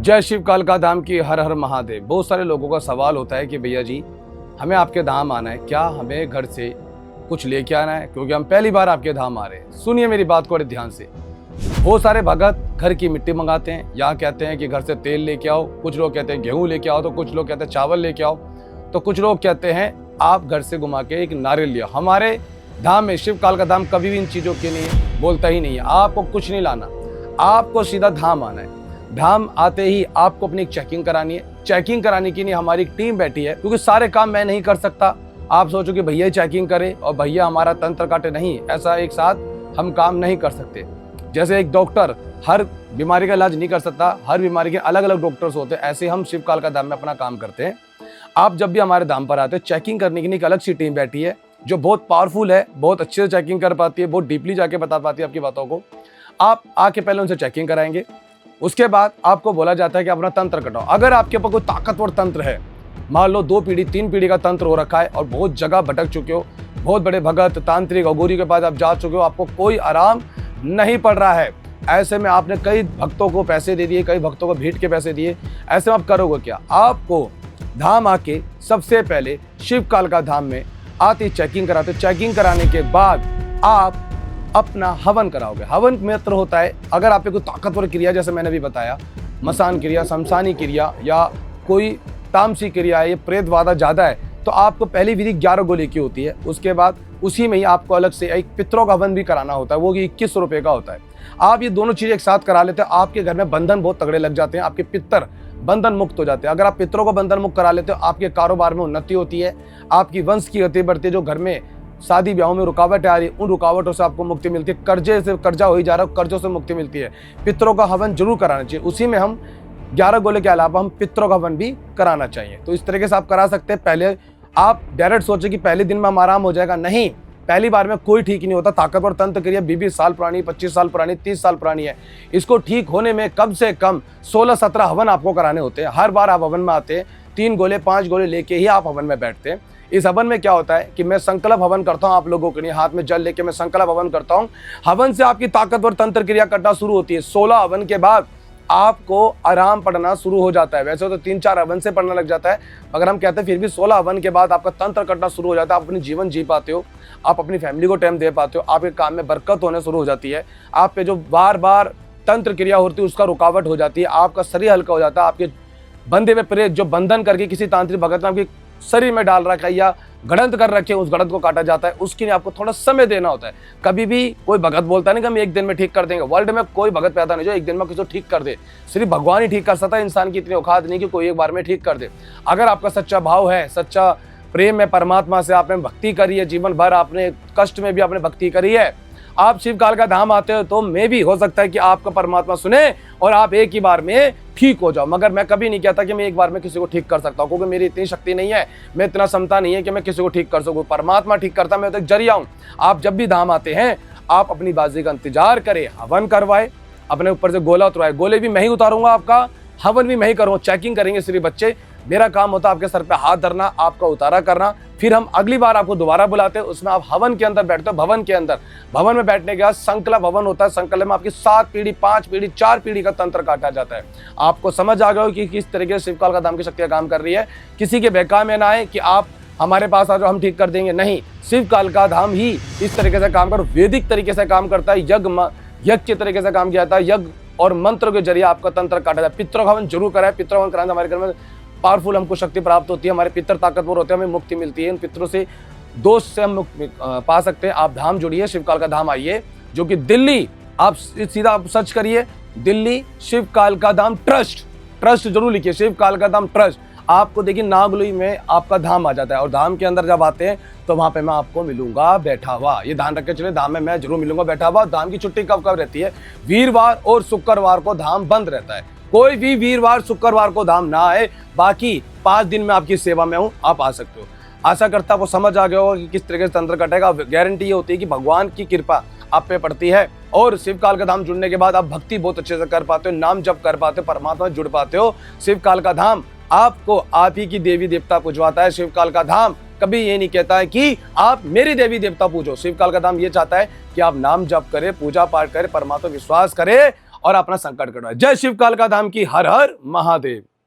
जय शिव कालका धाम की हर हर महादेव। बहुत सारे लोगों का सवाल होता है कि भैया जी हमें आपके धाम आना है, क्या हमें घर से कुछ लेके आना है, क्योंकि हम पहली बार आपके धाम आ रहे हैं। सुनिए मेरी बात को बड़े ध्यान से। बहुत सारे भगत घर की मिट्टी मंगाते हैं या कहते हैं कि घर से तेल लेके आओ, कुछ लोग कहते हैं गेहूं लेके आओ, तो कुछ लोग कहते हैं चावल लेके आओ, तो कुछ लोग कहते हैं आप घर से घुमा के एक नारियल लिया। हमारे धाम में शिव कालका धाम कभी भी इन चीज़ों के लिए बोलता ही नहीं है। आपको कुछ नहीं लाना, आपको सीधा धाम आना है। धाम आते ही आपको अपनी चेकिंग करानी है। चेकिंग कराने के लिए हमारी टीम बैठी है, क्योंकि सारे काम मैं नहीं कर सकता। आप सोचो कि भैया चेकिंग करे और भैया हमारा तंत्र काटे, नहीं, ऐसा एक साथ हम काम नहीं कर सकते। जैसे एक डॉक्टर हर बीमारी का इलाज नहीं कर सकता, हर बीमारी के अलग अलग डॉक्टर्स होते हैं, ऐसे हम शिव कालका धाम में अपना काम करते हैं। आप जब भी हमारे धाम पर आते हैं, चेकिंग करने के लिए एक अलग सी टीम बैठी है जो बहुत पावरफुल है, बहुत अच्छे से चेकिंग कर पाती है, बहुत डीपली जाके बता पाती है आपकी बातों को। आप आके पहले उनसे चेकिंग कराएंगे, उसके बाद आपको बोला जाता है कि अपना तंत्र कटाओ। अगर आपके पास कोई ताकतवर तंत्र है, मान लो 2 पीढ़ी 3 पीढ़ी का तंत्र हो रखा है और बहुत जगह भटक चुके हो, बहुत बड़े भगत तांत्रिक अघोरी के पास आप जा चुके हो, आपको कोई आराम नहीं पड़ रहा है, ऐसे में आपने कई भक्तों को पैसे दे दिए, कई भक्तों को भीट के पैसे दिए, ऐसे में आप करोगे क्या? आपको धाम आके सबसे पहले शिव कालका धाम में आती चेकिंग कराते, चेकिंग कराने के बाद आप अपना हवन कराओगे। हवन मित्र होता है, अगर आप पे कोई ताकतवर क्रिया, जैसे मैंने भी बताया, मसान क्रिया, शमशानी क्रिया या कोई तामसी क्रिया है, ये प्रेत वादा ज़्यादा है, तो आपको पहली विधि 11 गोले की होती है। उसके बाद उसी में ही आपको अलग से एक पितरों का हवन भी कराना होता है, वो 21 रुपये का होता है। आप ये दोनों चीज़ें एक साथ करा लेते हैं, आपके घर में बंधन बहुत तगड़े लग जाते हैं, आपके पितर बंधन मुक्त हो जाते हैं। अगर आप पितरों को बंधन मुक्त करा लेते हो, आपके कारोबार में उन्नति होती है, आपकी वंश की गति बढ़ती है। जो घर में शादी ब्याहों में रुकावट आ रही है, उन रुकावटों से आपको मुक्ति मिलती है। कर्जे से कर्जा हो ही जा रहा है, कर्जों से मुक्ति मिलती है। पितरों का हवन जरूर कराना चाहिए, उसी में हम 11 गोले के अलावा हम पितरों का हवन भी कराना चाहिए। तो इस तरीके से आप करा सकते हैं। पहले आप डायरेक्ट सोचे कि पहले दिन में हम आराम हो जाएगा, नहीं, पहली बार में कोई ठीक नहीं होता। ताकतवर तंत्र क्रिया 20 साल पुरानी, 25 साल पुरानी, 30 साल पुरानी है। इसको ठीक होने में कम से कम 16-17 हवन आपको कराने होते हैं। हर बार आप हवन में आते हैं, 3 गोले 5 गोले लेके ही आप हवन में बैठते हैं। इस हवन में क्या होता है कि मैं संकल्प हवन करता हूं, आप लोगों के लिए हाथ में जल लेके मैं संकल्प हवन करता हूं। हवन से आपकी ताकतवर तंत्र क्रिया करना शुरू होती है। 16 हवन के बाद आपको आराम पड़ना शुरू हो जाता है। वैसे तो 3-4 हवन से पड़ना लग जाता है, मगर हम कहते हैं फिर भी 16 हवन के बाद आपका तंत्र कटना शुरू हो जाता है। आप अपनी जीवन जी पाते हो, आप अपनी फैमिली को टाइम दे पाते हो, आपके काम में बरकत होने शुरू हो जाती है। आप पे जो बार बार तंत्र क्रिया होती है उसका रुकावट हो जाती है, आपका शरीर हल्का हो जाता है। आपके बंधे हुए प्रेत जो बंधन करके किसी तांत्रिक भगत ने आपके शरीर में डाल रखा है या गड़ंत कर रखे, उस गड़ंत को काटा जाता है। उसके लिए आपको थोड़ा समय देना होता है। कभी भी कोई भगत बोलता नहीं कि हम एक दिन में ठीक कर देंगे। वर्ल्ड में कोई भगत पैदा नहीं जो एक दिन में किसी को ठीक कर दे। सिर्फ भगवान ही ठीक कर सकता है, इंसान की इतनी औकात नहीं कि कोई एक बार में ठीक कर दे। अगर आपका सच्चा भाव है, सच्चा प्रेम है परमात्मा से, आपने भक्ति करी है, जीवन भर आपने कष्ट में भी आपने भक्ति करी है, आप शिव कालका धाम आते हो, तो मैं भी हो सकता है कि आपका परमात्मा सुने और आप एक ही बार में ठीक हो जाओ। मगर मैं कभी नहीं कहता कि मैं एक बार में किसी को ठीक कर सकता हूँ, क्योंकि मेरी इतनी शक्ति नहीं है, मैं इतना क्षमता नहीं है कि मैं किसी को ठीक कर सकूँ। परमात्मा ठीक करता, मैं तो एक जरिया हूँ। आप जब भी धाम आते हैं, आप अपनी बाजी का इंतजार करें, हवन करवाए, अपने ऊपर से गोला उतरवाए। गोले भी मैं ही उतारूंगा, आपका हवन भी मैं ही करूँगा। चेकिंग करेंगे सिर्फ बच्चे, मेरा काम होता है आपके सर पे हाथ धरना, आपका उतारा करना। फिर हम अगली बार आपको दोबारा बुलाते हैं, उसमें आप हवन के अंदर बैठते हो। भवन के अंदर, भवन में बैठने के बाद संकल्प हवन होता है। संकल्प में आपकी 7 पीढ़ी 5 पीढ़ी 4 पीढ़ी का तंत्र काटा जाता है। आपको समझ आ गया हो कि किस तरीके से शिव कालका धाम की शक्तियां काम कर रही है। किसी के बहकावे में ना आए कि आप हमारे पास आ जाओ हम ठीक कर देंगे, नहीं, शिव कालका धाम ही इस तरीके से काम कर, वैदिक तरीके से काम करता है। यज्ञ के तरीके से काम किया जाता है। यज्ञ और मंत्र के जरिए आपका तंत्र काटा जाता है। पितरों का हवन जरूर कराए। पितरों हवन कराने हमारे घर में पावरफुल हमको शक्ति प्राप्त होती है, हमारे पितर ताकतवर होते हैं, हमें मुक्ति मिलती है। इन पितरों से दोष से हम मुक्ति पा सकते हैं। आप धाम जुड़िए, शिव कालका धाम आइए, जो कि दिल्ली, आप सीधा आप सर्च करिए दिल्ली शिव कालका धाम ट्रस्ट, ट्रस्ट जरूर लिखिए, शिव कालका धाम ट्रस्ट। आपको देखिए नागलोई में आपका धाम आ जाता है, और धाम के अंदर जब आते हैं तो वहां पे मैं आपको मिलूंगा बैठा हुआ। ये ध्यान रख के चले, धाम में मैं जरूर मिलूंगा बैठा हुआ। धाम की छुट्टी कब कब रहती है? वीरवार और शुक्रवार को धाम बंद रहता है। कोई भी वीरवार शुक्रवार को धाम ना आए, बाकी 5 दिन में आपकी सेवा में हूँ, आप आ सकते हो। आशा करता आपको समझ आ गया होगा कि किस तरीके से तंत्र कटेगा। गारंटी ये होती है कि भगवान की कृपा आप पे पड़ती है, और शिव कालका धाम जुड़ने के बाद आप भक्ति बहुत अच्छे से कर पाते हो, नाम जप कर पाते हो, परमात्मा जुड़ पाते हो। शिव कालका धाम आपको आप ही की देवी देवता पूजवाता है। शिव कालका धाम कभी ये नहीं कहता है कि आप मेरी देवी देवता पूजो। शिव कालका धाम ये चाहता है कि आप नाम जप करें, पूजा पाठ करें, परमात्मा विश्वास करें और अपना संकट कटवाए। जय शिव कालका धाम की, हर हर महादेव।